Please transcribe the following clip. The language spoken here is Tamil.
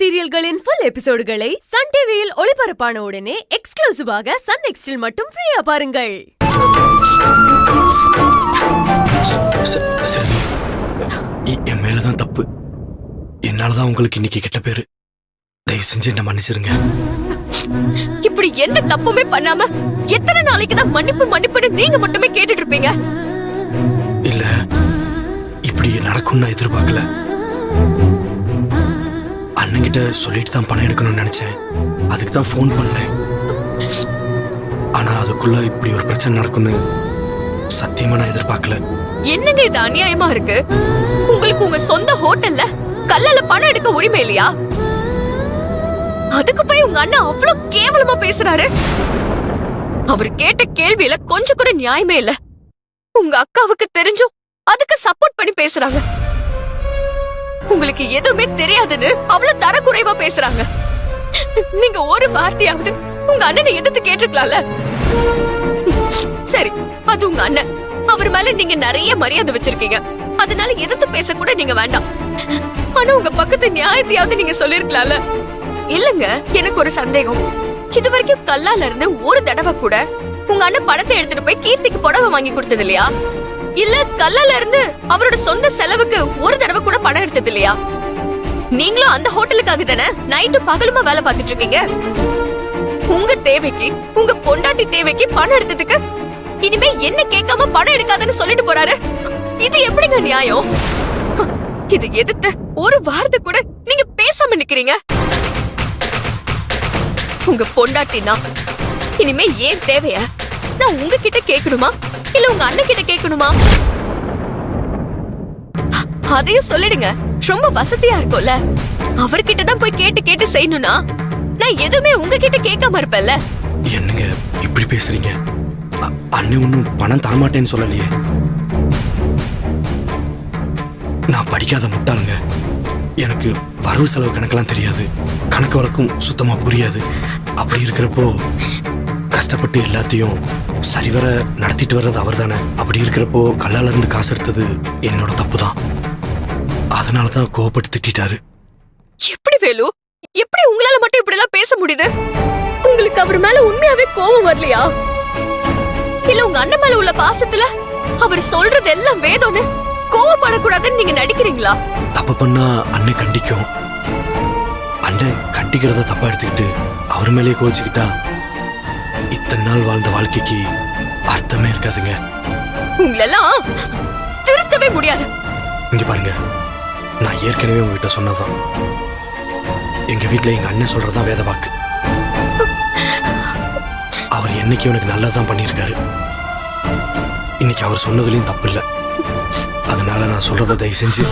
சீரியல்களின் ஃபுல் எபிசோடுகளை சன் டிவியில் ஒளிபரப்பான உடனே எக்ஸ்க்ளூசிவாக சன் நெக்ஸ்டில் மட்டும் ஃப்ரீயா பாருங்கள். என் மேலதான் தப்பு. என்னாலதான் உங்களுக்கு இன்னைக்கு கெட்ட பேரு. தயவு செஞ்சு என்ன மன்னிச்சிருங்க. இப்படி எந்த தப்புமே பண்ணாம எத்தனை நாளைக்கு தான் மன்னிப்பு மன்னிப்புன்னு நீங்க மட்டுமே கேட்டுட்டு இருப்பீங்க? இல்ல, இப்படி நடக்கும்னு நான் எதிர்பார்க்கல. அண்ணன்கிட்ட சொல்லிட்டு தான் பணம் எடுக்கணும்னு நினைச்சேன். அதுக்கு தான் ஃபோன் பண்ணேன். ஆனா அதுக்குள்ள இப்படி ஒரு பிரச்சனை நடக்கும்னு சத்தியமா நான் எதிர்பார்க்கல. என்னங்க இது அநியாயமா இருக்கு? உங்களுக்கு உங்க சொந்த ஹோட்டல்ல கல்லால பணம் எடுக்க உரிமை இல்லையா? அதுக்கு போய் உங்க அண்ணன் அவ்வளவு கேவலமா பேசுறாரு. அவர் கேட்ட கேள்வியில கொஞ்சம் கூட நியாயமே இல்ல. உங்க அக்காவுக்கு தெரிஞ்சும் அதுக்கு சப்போர்ட் பண்ணி பேசுறாங்க. உங்களுக்கு எதுவுமே தெரியாதுன்னு அவ்வளவு தரக்குறைவா பேசுறாங்க. நீங்க ஒரு வார்த்தையாவது உங்க அண்ணனை எதிர்த்து கேட்டுக்கலாம்ல. சரி, அது உங்க அண்ணன். அவர் மேல நீங்க நிறைய மரியாதை வச்சிருக்கீங்க. அதனால எதிர்த்து பேச கூட நீங்க வேண்டாம். ஆனா உங்க பக்கத்து நியாயத்தையாவது நீங்க சொல்லிருக்கலாம்ல. இல்லங்க, எனக்கு ஒரு சந்தேகம். இது வரைக்கும் கல்லால இருந்து ஒரு தடவை கூட உங்க அண்ணன் பணத்தை எடுத்துட்டு போய் கீர்த்திக்கு புடவை வாங்கி கொடுத்தது இல்லையா? இல்ல கல்லால இருந்து அவரோட சொந்த செலவுக்கு ஒரு தடவை கூட பணம் எடுத்தது இல்லையா? நீங்களும் அந்த ஹோட்டலுக்காக தானே நைட்டு பகலுமா வேலை பார்த்துட்டு இருக்கீங்க. உங்க தேவைக்கு, உங்க பொண்டாட்டி தேவைக்கு பணம் எடுத்ததுக்கு இனிமே என்ன கேட்காம பணம் எடுக்காதன்னு சொல்லிட்டு போறாரு. இது எப்படிங்க நியாயம்? இது எதிர்த்து ஒரு வார்த்தை கூட நீங்க பேசாம நிக்கிறீங்க. உங்க பொண்டாட்டினா இனிமே ஏன் தேவைய நான் உங்ககிட்ட கேட்கணுமா இல்ல உங்க அண்ணன் கிட்ட கேட்கணுமா? அதையும் சொல்லிடுங்க. ரொம்ப வசதியா இருக்கும்ல. அவர்கிட்ட தான் போய் கேட்டு கேட்டு செய்யணும்னா நான் எதுவுமே உங்ககிட்ட கேட்காம இருப்பேன்ல. என்னங்க இப்படி பேசுறீங்க? அண்ணன் ஒன்னும் பணம் தரமாட்டேன்னு சொல்லலையே. நான் படிக்காத முட்டாளுங்க. எனக்கு வரவு செலவு கணக்கெல்லாம் தெரியாது. கணக்கு வழக்கும் சுத்தமா புரியாது. அப்படி இருக்கிறப்போ கஷ்டப்பட்டு எல்லாத்தையும் சரிவர நடத்திட்டு வர்றது அவர் தானே. அப்படி இருக்கிறப்போ கல்லால இருந்து காசு எடுத்தது என்னோட தப்பு தான். அதனாலதான் கோவப்பட்டு திட்டாரு. எப்படி வேலு, எப்படி உங்களால மட்டும் இப்படி எல்லாம் பேச முடியுது? உங்களுக்கு அவர் மேல உண்மையாவே கோவம் வரலையா? இல்ல உங்க அண்ணன் மேல உள்ள பாசத்துல அவர் சொல்றது எல்லாம் வேதம்னு கோவப்படக்கூடாதுன்னு நீங்க நடிக்கிறீங்களா? தப்பு பண்ணா அண்ணன் கண்டிக்கும். அண்ணன் கண்டிக்கிறத தப்பா எடுத்துக்கிட்டு அவர் மேலேயே கோச்சுக்கிட்டா இத்தனை நாள் வாழ்ந்த வாழ்க்கைக்கு அர்த்தமே இருக்காதுங்க. உங்களெல்லாம் திருத்தவே முடியாது. இங்க பாருங்க, நான் ஏற்கனவே உங்ககிட்ட சொன்னதான். எங்க வீட்டுல எங்க அண்ணன் சொல்றதான் வேத வாக்கு. அவர் என்னைக்கு எனக்கு நல்லதான் பண்ணியிருக்காரு. இன்னைக்கு அவர் சொன்னதுலயும் தப்பு இல்லை. அதனால நான் சொல்றத தயவு செஞ்சு